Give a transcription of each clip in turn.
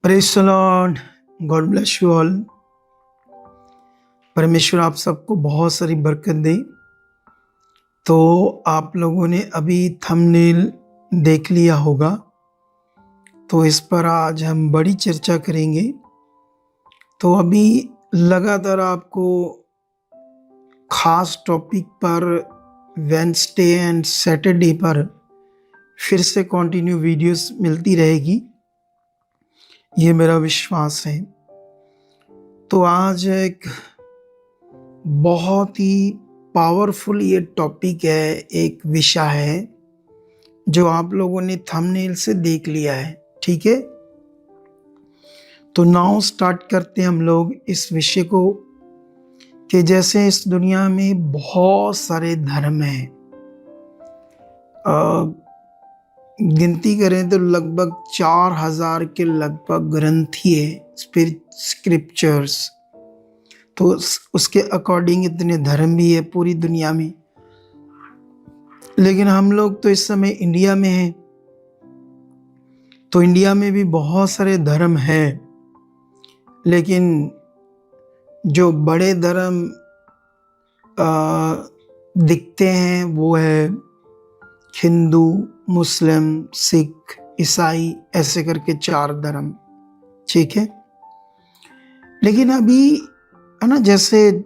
Praise the Lord, God bless you all. परमेश्वर आप सबको बहुत सारी बरकत दे। तो आप लोगों ने अभी थंबनेल देख लिया होगा, तो इस पर आज हम बड़ी चर्चा करेंगे। तो अभी लगातार आपको खास टॉपिक पर वेडनेसडे एंड सैटरडे पर फिर से कंटिन्यू वीडियोस मिलती रहेगी, ये मेरा विश्वास है। तो आज एक बहुत ही पावरफुल ये टॉपिक है, एक विषय है जो आप लोगों ने थंबनेल से देख लिया है, ठीक है। तो नाउ स्टार्ट करते हैं हम लोग इस विषय को कि जैसे इस दुनिया में बहुत सारे धर्म हैं, गिनती करें तो लगभग 4000 के लगभग ग्रंथी है, स्क्रिप्चर्स। तो उसके अकॉर्डिंग इतने धर्म भी है पूरी दुनिया में। लेकिन हम लोग तो इस समय इंडिया में हैं, तो इंडिया में भी बहुत सारे धर्म हैं, लेकिन जो बड़े धर्म दिखते हैं वो है हिंदू, मुस्लिम, सिख, ईसाई, ऐसे करके 4 धर्म, ठीक है। लेकिन अभी है ना, जैसे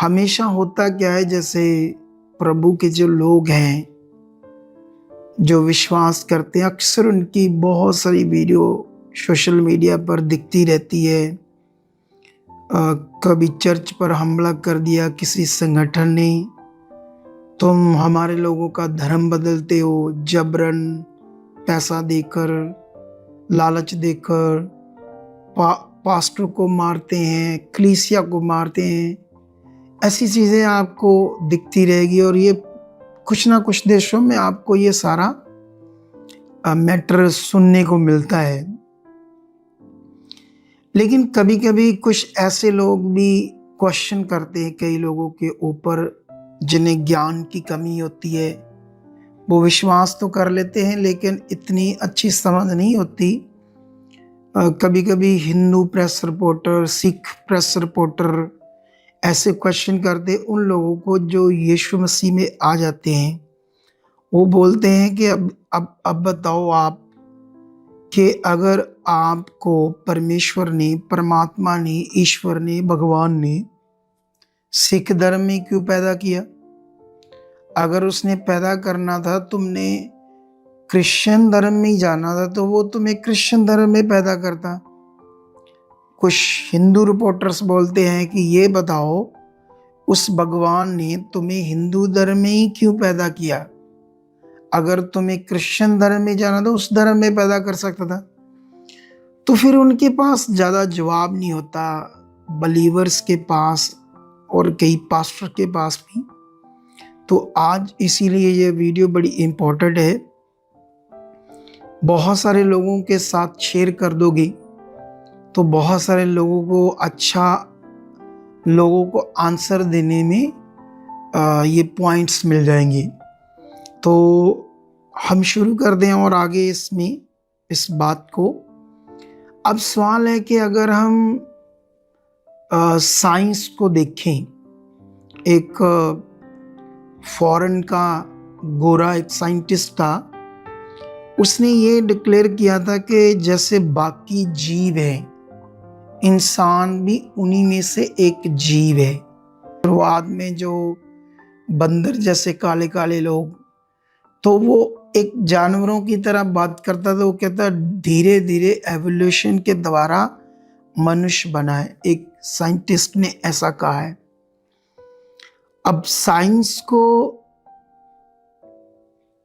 हमेशा होता क्या है, जैसे प्रभु के जो लोग हैं जो विश्वास करते हैं, अक्सर उनकी बहुत सारी वीडियो सोशल मीडिया पर दिखती रहती है। कभी चर्च पर हमला कर दिया किसी संगठन ने, तुम हमारे लोगों का धर्म बदलते हो, जबरन पैसा देकर, लालच देकर पास्टर को मारते हैं, कलीसिया को मारते हैं। ऐसी चीज़ें आपको दिखती रहेगी, और ये कुछ ना कुछ देशों में आपको ये सारा मैटर सुनने को मिलता है। लेकिन कभी कभी कुछ ऐसे लोग भी क्वेश्चन करते हैं कई लोगों के ऊपर, जिन्हें ज्ञान की कमी होती है। वो विश्वास तो कर लेते हैं, लेकिन इतनी अच्छी समझ नहीं होती। कभी कभी Hindu press reporter, Sikh press reporter ऐसे क्वेश्चन करते उन लोगों को जो यीशु मसीह में आ जाते हैं। वो बोलते हैं कि अब बताओ आप कि अगर आपको परमेश्वर ने, परमात्मा ने, ईश्वर ने, भगवान ने सिख धर्म में क्यों पैदा किया? अगर उसने पैदा करना था, तुमने क्रिश्चियन धर्म में ही जाना था, तो वो तुम्हें क्रिश्चियन धर्म में पैदा करता। कुछ हिंदू रिपोर्टर्स बोलते हैं कि ये बताओ उस भगवान ने तुम्हें हिंदू धर्म में ही क्यों पैदा किया? अगर तुम्हें क्रिश्चियन धर्म में जाना था, उस धर्म में पैदा कर सकता था। तो फिर उनके पास ज़्यादा जवाब नहीं होता, बलीवर्स के पास और कई पास्टर के पास भी। तो आज इसीलिए ये वीडियो बड़ी इम्पोर्टेंट है, बहुत सारे लोगों के साथ शेयर कर दोगे तो बहुत सारे लोगों को आंसर देने में ये पॉइंट्स मिल जाएंगे। तो हम शुरू कर दें और आगे इसमें इस बात को। अब सवाल है कि अगर हम साइंस को देखें, एक फॉरेन का गोरा एक साइंटिस्ट था, उसने ये डिक्लेयर किया था कि जैसे बाकी जीव हैं, इंसान भी उन्हीं में से एक जीव है। शुरुआत में जो बंदर जैसे काले काले लोग, तो वो एक जानवरों की तरह बात करता था। वो कहता धीरे धीरे एवोल्यूशन के द्वारा मनुष्य बना है, एक साइंटिस्ट ने ऐसा कहा है। अब साइंस को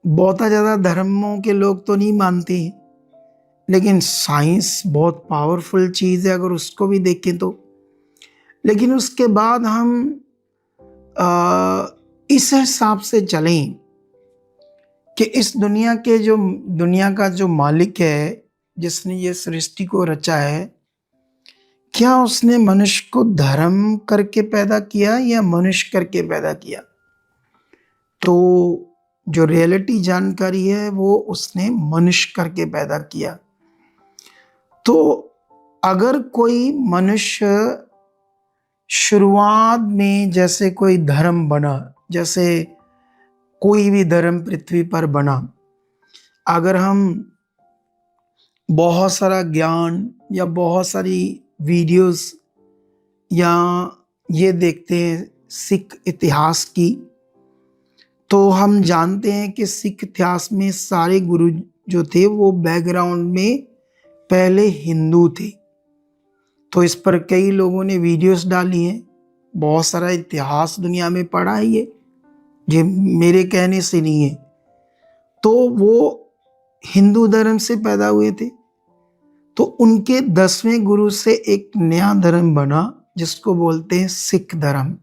बहुत ज़्यादा धर्मों के लोग तो नहीं मानते, लेकिन साइंस बहुत पावरफुल चीज़ है अगर उसको भी देखें तो। लेकिन उसके बाद हम इस हिसाब से चलें कि इस दुनिया का जो मालिक है, जिसने ये सृष्टि को रचा है, क्या उसने मनुष्य को धर्म करके पैदा किया या मनुष्य करके पैदा किया? तो जो रियलिटी जानकारी है वो उसने मनुष्य करके पैदा किया। तो अगर कोई मनुष्य शुरुआत में जैसे कोई धर्म बना, जैसे कोई भी धर्म पृथ्वी पर बना, अगर हम बहुत सारा ज्ञान या बहुत सारी वीडियोस या ये देखते हैं सिख इतिहास की, तो हम जानते हैं कि सिख इतिहास में सारे गुरु जो थे वो बैकग्राउंड में पहले हिंदू थे। तो इस पर कई लोगों ने वीडियोस डाली हैं, बहुत सारा इतिहास दुनिया में पढ़ा है, ये मेरे कहने से नहीं है। तो वो हिंदू धर्म से पैदा हुए थे, तो उनके 10वें गुरु से एक नया धर्म बना जिसको बोलते हैं सिख धर्म।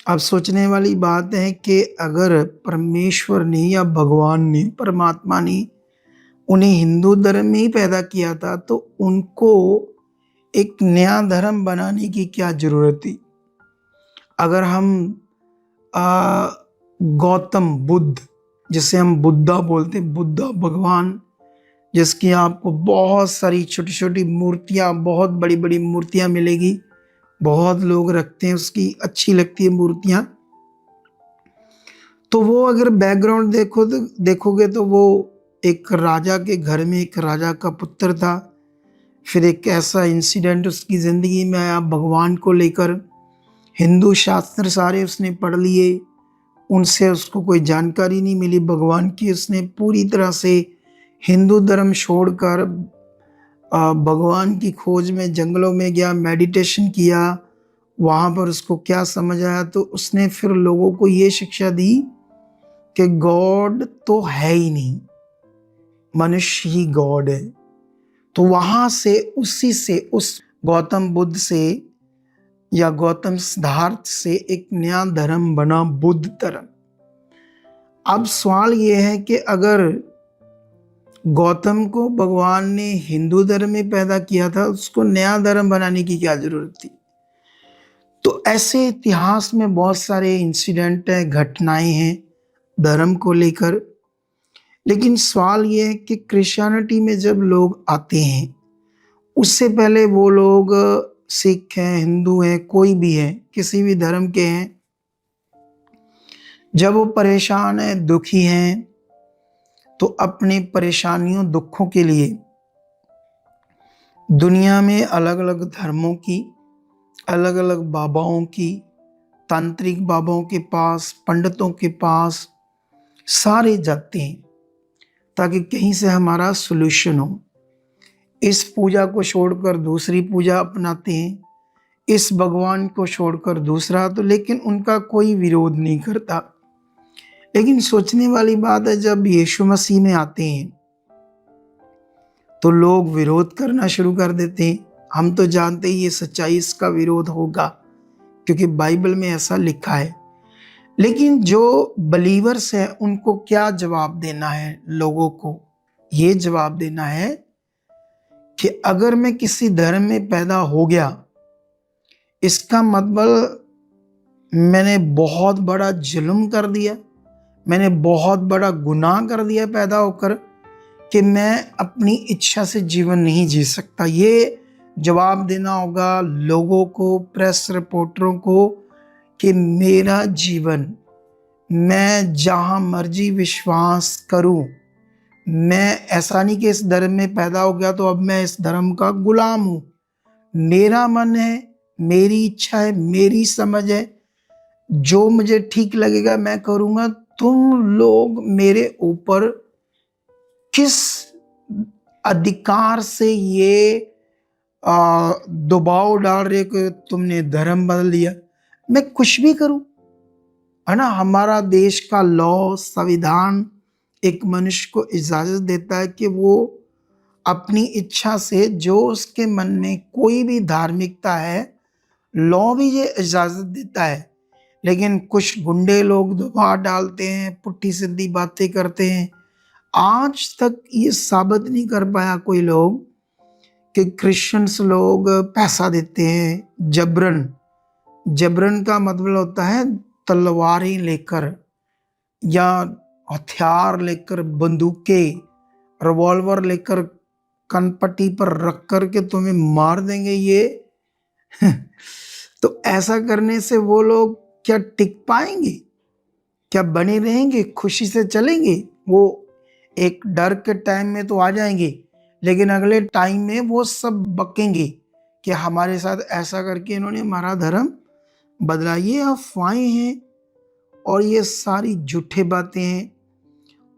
अब सोचने वाली बात है कि अगर परमेश्वर ने या भगवान ने, परमात्मा ने उन्हें हिंदू धर्म में ही पैदा किया था, तो उनको एक नया धर्म बनाने की क्या जरूरत थी। अगर हम गौतम बुद्ध, जिसे हम बुद्धा बोलते हैं, बुद्धा भगवान, जिसकी आपको बहुत सारी छोटी छोटी मूर्तियां, बहुत बड़ी बड़ी मूर्तियां मिलेगी, बहुत लोग रखते हैं, उसकी अच्छी लगती है मूर्तियां। तो वो अगर बैकग्राउंड देखोगे तो वो एक राजा के घर में एक राजा का पुत्र था। फिर एक ऐसा इंसिडेंट उसकी ज़िंदगी में आया भगवान को लेकर, हिंदू शास्त्र सारे उसने पढ़ लिए, उनसे उसको कोई जानकारी नहीं मिली भगवान की। उसने पूरी तरह से हिंदू धर्म छोड़कर भगवान की खोज में जंगलों में गया, मेडिटेशन किया। वहाँ पर उसको क्या समझ आया, तो उसने फिर लोगों को ये शिक्षा दी कि गॉड तो है ही नहीं, मनुष्य ही गॉड है। तो वहाँ से, उसी से, उस गौतम बुद्ध से या गौतम सिद्धार्थ से एक नया धर्म बना, बुद्ध धर्म। अब सवाल ये है कि अगर गौतम को भगवान ने हिंदू धर्म में पैदा किया था, उसको नया धर्म बनाने की क्या जरूरत थी। तो ऐसे इतिहास में बहुत सारे इंसिडेंट हैं, घटनाएं हैं धर्म को लेकर। लेकिन सवाल ये है कि क्रिश्चियनिटी में जब लोग आते हैं, उससे पहले वो लोग सिख हैं, हिंदू हैं, कोई भी है, किसी भी धर्म के हैं, जब वो परेशान हैं, दुखी हैं, तो अपनी परेशानियों, दुखों के लिए दुनिया में अलग अलग धर्मों की, अलग अलग बाबाओं की, तांत्रिक बाबाओं के पास, पंडितों के पास सारे जाते हैं ताकि कहीं से हमारा सॉल्यूशन हो। इस पूजा को छोड़कर दूसरी पूजा अपनाते हैं, इस भगवान को छोड़कर दूसरा, तो लेकिन उनका कोई विरोध नहीं करता। लेकिन सोचने वाली बात है, जब यीशु मसीह में आते हैं तो लोग विरोध करना शुरू कर देते हैं। हम तो जानते ही ये सच्चाई, इसका विरोध होगा क्योंकि बाइबल में ऐसा लिखा है। लेकिन जो बलीवर्स हैं उनको क्या जवाब देना है, लोगों को ये जवाब देना है कि अगर मैं किसी धर्म में पैदा हो गया, इसका मतलब मैंने बहुत बड़ा जुल्म कर दिया, मैंने बहुत बड़ा गुनाह कर दिया पैदा होकर, कि मैं अपनी इच्छा से जीवन नहीं जी सकता। ये जवाब देना होगा लोगों को, प्रेस रिपोर्टरों को, कि मेरा जीवन मैं जहाँ मर्जी विश्वास करूं, मैं ऐसा नहीं कि इस धर्म में पैदा हो गया तो अब मैं इस धर्म का गुलाम हूं। मेरा मन है, मेरी इच्छा है, मेरी समझ है, जो मुझे ठीक लगेगा मैं करूंगा। तुम लोग मेरे ऊपर किस अधिकार से ये दबाव डाल रहे कि तुमने धर्म बदल दिया। मैं कुछ भी करूं, है ना। हमारा देश का लॉ, संविधान एक मनुष्य को इजाजत देता है कि वो अपनी इच्छा से, जो उसके मन में कोई भी धार्मिकता है, लॉ भी ये इजाजत देता है। लेकिन कुछ गुंडे लोग दबाव डालते हैं, पुट्ठी सीधी बातें करते हैं। आज तक ये साबित नहीं कर पाया कोई लोग कि क्रिश्चियंस लोग पैसा देते हैं जबरन। जबरन का मतलब होता है तलवारें लेकर या हथियार लेकर, बंदूकें, रिवॉल्वर लेकर कनपट्टी पर रख कर के तुम्हें मार देंगे ये तो ऐसा करने से वो लोग क्या टिक पाएंगे? क्या बने रहेंगे? खुशी से चलेंगे? वो एक डर के टाइम में तो आ जाएंगे, लेकिन अगले टाइम में वो सब बकेंगे कि हमारे साथ ऐसा करके इन्होंने हमारा धर्म बदला। ये अफवाहें हैं और ये सारी झूठे बातें हैं,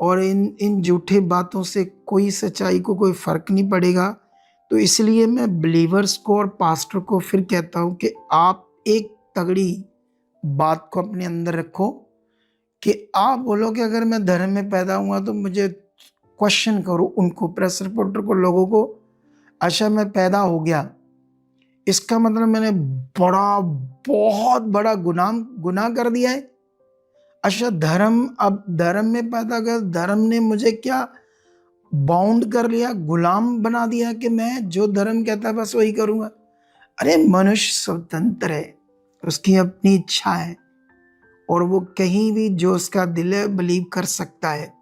और इन झूठे बातों से कोई सच्चाई को कोई फर्क नहीं पड़ेगा। तो इसलिए मैं बिलीवर्स को और पास्टर को फिर कहता हूँ कि आप एक तगड़ी बात को अपने अंदर रखो कि आप बोलो कि अगर मैं धर्म में पैदा हुआ तो मुझे क्वेश्चन करो उनको, प्रेस रिपोर्टर को, लोगों को। अच्छा, मैं पैदा हो गया, इसका मतलब मैंने बहुत बड़ा गुनाह कर दिया है। अच्छा, अब धर्म में पैदा कर, धर्म ने मुझे क्या बाउंड कर लिया, गुलाम बना दिया कि मैं जो धर्म कहता है बस वही करूंगा? अरे, मनुष्य स्वतंत्र है, उसकी अपनी इच्छा है, और वो कहीं भी जो उसका दिल है बिलीव कर सकता है।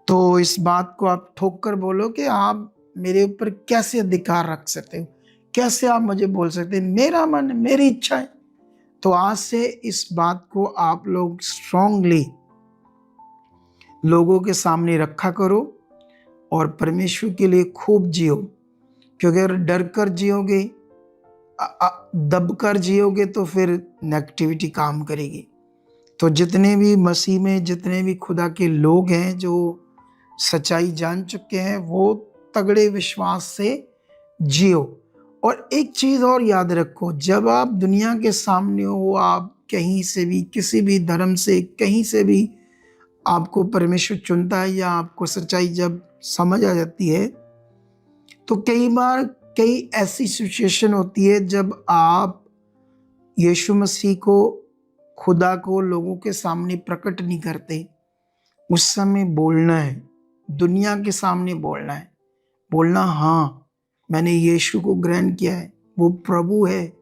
तो इस बात को आप ठोक कर बोलो कि आप मेरे ऊपर कैसे अधिकार रख सकते हो, कैसे आप मुझे बोल सकते हैं मेरा मन, मेरी इच्छा है। तो आज से इस बात को आप लोग स्ट्रांगली लोगों के सामने रखा करो और परमेश्वर के लिए खूब जियो, क्योंकि अगर डर कर जियोगे, दब कर जियोगे तो फिर नेगेटिविटी काम करेगी। तो जितने भी मसीह में जितने भी खुदा के लोग हैं जो सच्चाई जान चुके हैं, वो तगड़े विश्वास से जियो। और एक चीज और याद रखो, जब आप दुनिया के सामने हो, आप कहीं से भी, किसी भी धर्म से, कहीं से भी आपको परमेश्वर चुनता है या आपको सच्चाई जब समझ आ जाती है, तो कई बार कई ऐसी सिचुएशन होती है जब आप यीशु मसीह को, खुदा को लोगों के सामने प्रकट नहीं करते। उस समय बोलना है, दुनिया के सामने बोलना है, बोलना हाँ मैंने यीशु को ग्रहण किया है, वो प्रभु है,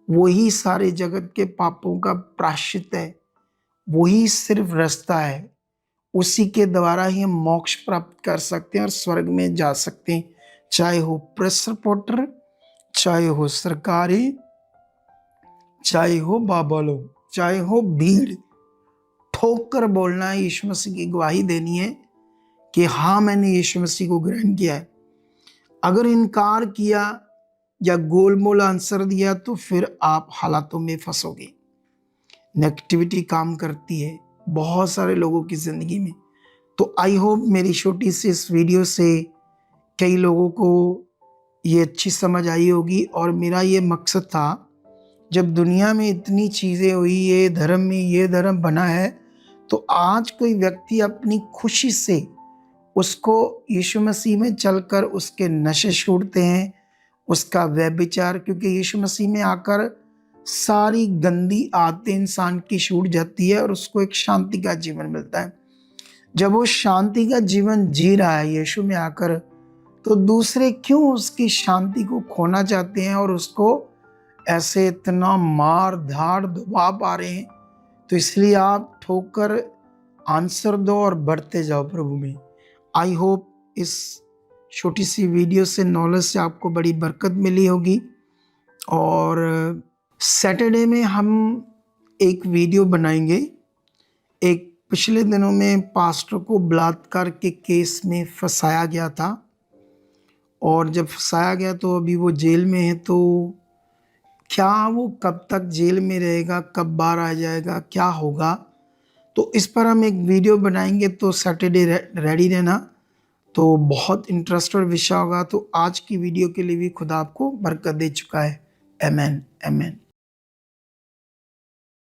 वही सारे जगत के पापों का प्रायश्चित है, वही सिर्फ रास्ता है, उसी के द्वारा ही हम मोक्ष प्राप्त कर सकते हैं और स्वर्ग में जा सकते हैं। चाहे हो प्रेस रिपोर्टर, चाहे हो सरकारी, चाहे हो बाबा लोग, चाहे हो भीड़, ठोक कर बोलना है, यीशु मसीह की गवाही देनी है कि हाँ मैंने यीशु मसीह को ग्रहण किया है। अगर इनकार किया या गोलमोल आंसर दिया तो फिर आप हालातों में फंसोगे। नेगेटिविटी काम करती है बहुत सारे लोगों की जिंदगी में। तो आई होप मेरी छोटी सी इस वीडियो से कई लोगों को ये अच्छी समझ आई होगी। और मेरा ये मकसद था, जब दुनिया में इतनी चीज़ें हुई, ये धर्म में ये धर्म बना है, तो आज कोई व्यक्ति अपनी खुशी से उसको यीशु मसीह में चलकर उसके नशे छूटते हैं, उसका व्यभिचार, क्योंकि यीशु मसीह में आकर सारी गंदी आदतें इंसान की छूट जाती है और उसको एक शांति का जीवन मिलता है। जब वो शांति का जीवन जी रहा है यीशु में आकर, तो दूसरे क्यों उसकी शांति को खोना चाहते हैं और उसको ऐसे इतना मार धाड़ दबा पा रहे हैं? तो इसलिए आप ठोकर आंसर दो और बढ़ते जाओ प्रभु में। आई होप इस छोटी सी वीडियो से, नॉलेज से आपको बड़ी बरकत मिली होगी। और सैटरडे में हम एक वीडियो बनाएंगे। एक पिछले दिनों में पास्टर को बलात्कार के केस में फंसाया गया था, और जब फंसाया गया तो अभी वो जेल में है। तो क्या वो कब तक जेल में रहेगा, कब बाहर आ जाएगा, क्या होगा, तो इस पर हम एक वीडियो बनाएंगे। तो सैटरडे रेडी रहना। तो बहुत इंटरेस्टेड विषय होगा। तो आज की वीडियो के लिए भी खुदा आपको बरकत दे चुका है। आमीन, आमीन।